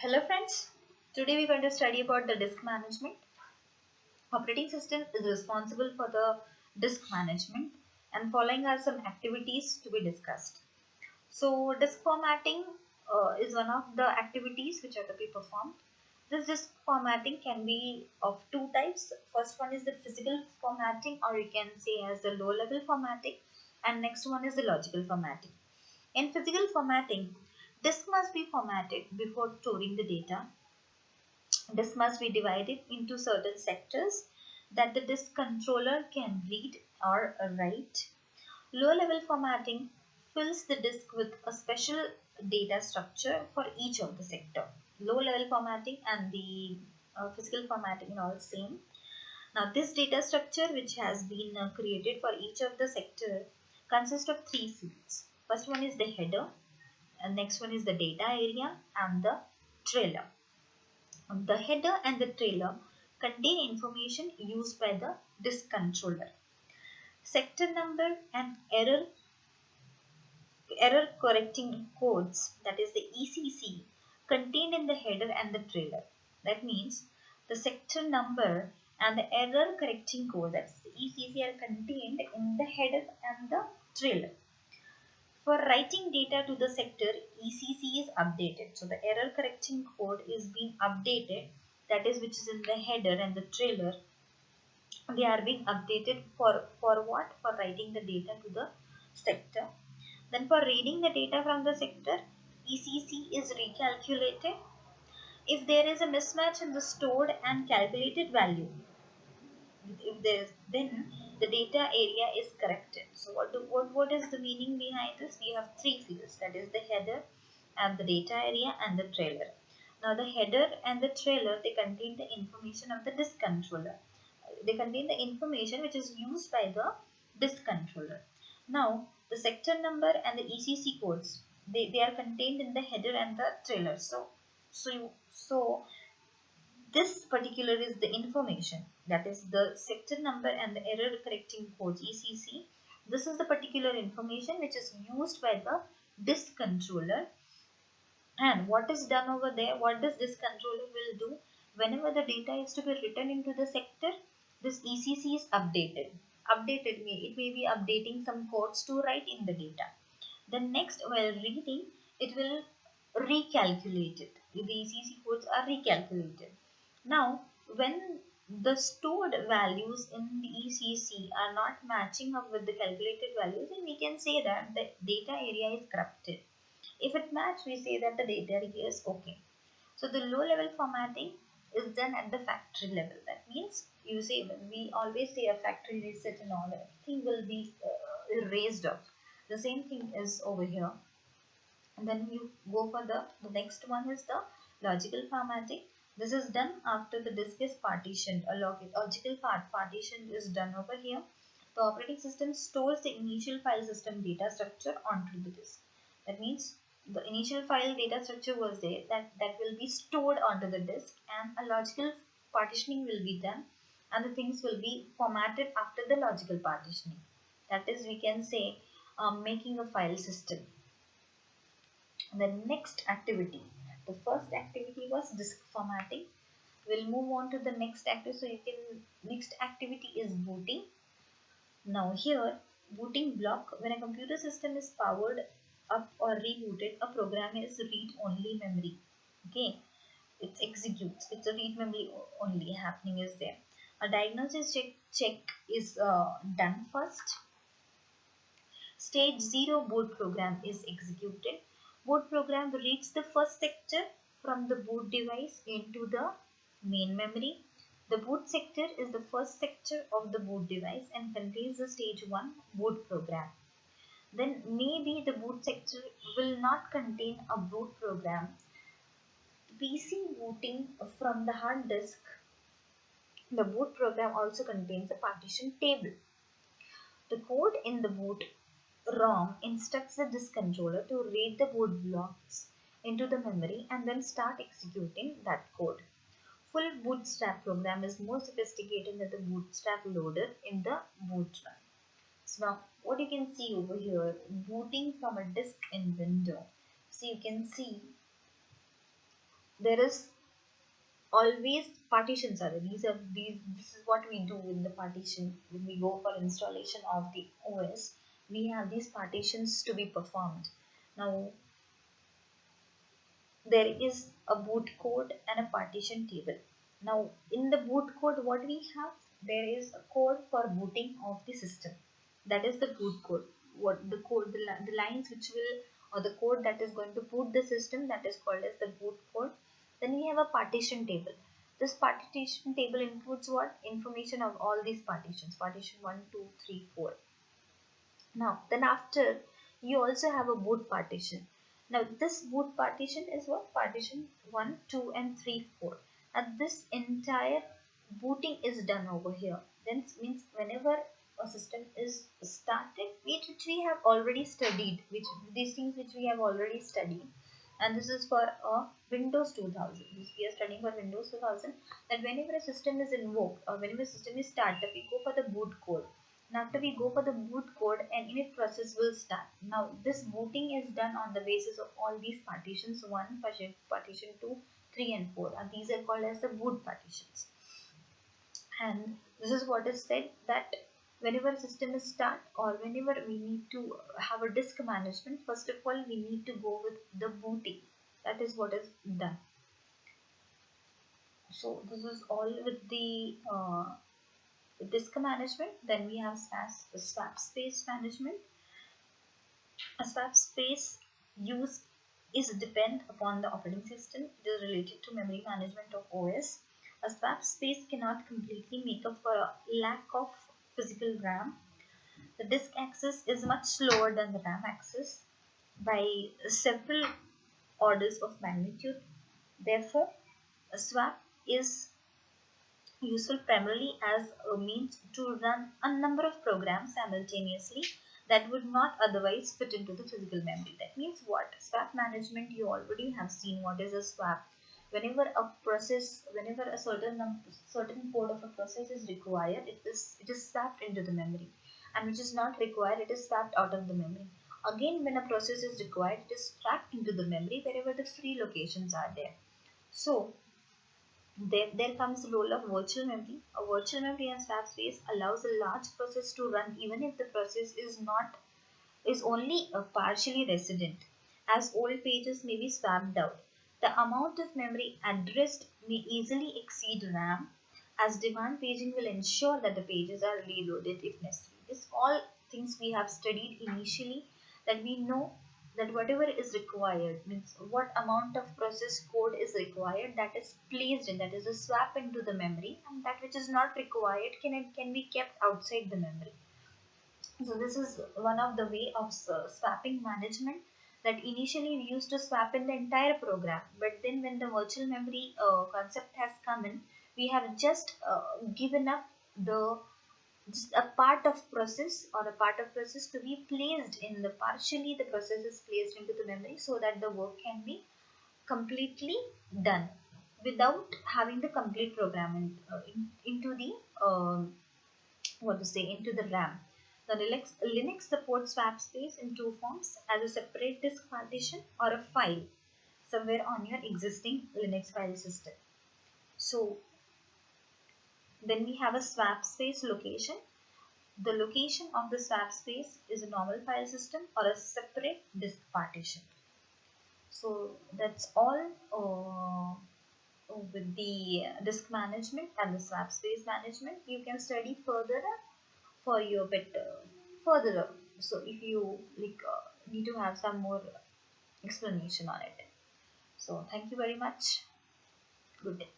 Hello friends, today we're going to study about the disk management. Operating system is responsible for the disk management and following are some activities to be discussed. So disk formatting is one of the activities which are to be performed. This disk formatting can be of two types. First one is the physical formatting, or you can say as the low level formatting, and next one is the logical formatting. In physical formatting, disk must be formatted before storing the data. This must be divided into certain sectors that the disk controller can read or write. Low level formatting fills the disk with a special data structure for each of the sector. Low level formatting and the physical formatting are all same. Now this data structure which has been created for each of the sector consists of three fields. First one is the header, and next one is the data area and the trailer. The header and the trailer contain information used by the disk controller. Sector number and error correcting codes, that is the ECC, contained in the header and the trailer. That means the sector number and the error correcting code, that's the ECC, are contained in the header and the trailer. For writing data to the sector, ECC is updated. So the error correcting code is being updated, that is which is in the header and the trailer. They are being updated for what? For writing the data to the sector. Then for reading the data from the sector, ECC is recalculated. If there is a mismatch in the stored and calculated value, if there is, then the data area is corrected. So what is the meaning behind this? We have three fields, that is the header and the data area and the trailer. Now the header and the trailer, they contain the information of the disk controller. They contain the information which is used by the disk controller. Now the sector number and the ECC codes, they are contained in the header and the trailer. So this particular is the information, that is the sector number and the error correcting codes, ECC. This is the particular information which is used by the disk controller. And what is done over there, what does this controller will do? Whenever the data is to be written into the sector, this ECC is updated. It may be updating some codes to write in the data. Then next, while reading, it will recalculate it. The ECC codes are recalculated. Now, when the stored values in the ECC are not matching up with the calculated values, then we can say that the data area is corrupted. If it matches, we say that the data area is okay. So the low level formatting is done at the factory level. That means you say, we always say a factory reset and all, everything will be erased off. The same thing is over here. And then you go for the next one is the logical formatting. This is done after the disk is partitioned. A logical partition is done over here. The operating system stores the initial file system data structure onto the disk. That means the initial file data structure was there, that will be stored onto the disk, and a logical partitioning will be done, and the things will be formatted after the logical partitioning. That is, we can say, making a file system. The next activity, the first activity was disk formatting. We'll move on to the next activity. So you can, next activity is booting. Now here, booting block, when a computer system is powered up or rebooted, a program is read only memory. Okay, it executes, it's a read memory only happening is there. A diagnosis check is done first. Stage 0 boot program is executed. Boot program reads the first sector from the boot device into the main memory. The boot sector is the first sector of the boot device and contains the stage 1 boot program. Then maybe the boot sector will not contain a boot program. PC booting from the hard disk, the boot program also contains a partition table. The code in the boot ROM instructs the disk controller to read the boot blocks into the memory and then start executing that code. Full bootstrap program is more sophisticated than the bootstrap loader in the boot run. So now what you can see over here, booting from a disk in window. So you can see there is always partitions are there. This is what we do in the partition when we go for installation of the OS. We have these partitions to be performed. Now there is a boot code and a partition table. Now in the boot code, what we have, there is a code for booting of the system. That is the boot code. What the code, the lines which will, or the code that is going to boot the system, that is called as the boot code. Then we have a partition table. This partition table includes what? Information of all these partitions. Partition 1, 2, 3, 4. Now, then after, you also have a boot partition. Now, this boot partition is what? Partition 1, 2, and 3, 4. And this entire booting is done over here. Then means whenever a system is started, which we have already studied, which these things which we have already studied, and this is for a Windows 2000. We are studying for Windows 2000. That whenever a system is invoked or whenever a system is started, we go for the boot code. And after we go for the boot code, an init process will start. Now this booting is done on the basis of all these partitions: 1, partition 2, 3, and 4. And these are called as the boot partitions. And this is what is said, that whenever a system is start or whenever we need to have a disk management, first of all we need to go with the booting. That is what is done. So this is all with the disk management. Then we have swap space management. A swap space use is depend upon the operating system. It is related to memory management of OS. A swap space cannot completely make up for a lack of physical RAM. The disk access is much slower than the RAM access by several orders of magnitude. Therefore, a swap is useful primarily as a means to run a number of programs simultaneously that would not otherwise fit into the physical memory. That means what? Swap management, you already have seen what is a swap. Whenever a certain code of a process is required, it is swapped into the memory, and which is not required, it is swapped out of the memory. Again, when a process is required, it is swapped into the memory wherever the free locations are there. So there comes the role of virtual memory. A virtual memory and swap space allows a large process to run even if the process is only partially resident, as old pages may be swapped out. The amount of memory addressed may easily exceed RAM, as demand paging will ensure that the pages are reloaded if necessary. This all things we have studied initially, that we know that whatever is required, means what amount of process code is required, that is placed in, that is a swap into the memory, and that which is not required can be kept outside the memory. So this is one of the way of swapping management, that initially we used to swap in the entire program, but then when the virtual memory concept has come in, we have just given up the just a part of process or a part of process to be placed in the partially the process is placed into the memory, so that the work can be completely done without having the complete program into the what to say into the RAM. The Linux supports swap space in two forms: as a separate disk partition or a file somewhere on your existing Linux file system. So then we have a swap space location. The location of the swap space is a normal file system or a separate disk partition. So that's all with the disk management and the swap space management. You can study further for your better further. So if you need to have some more explanation on it. So thank you very much. Good day.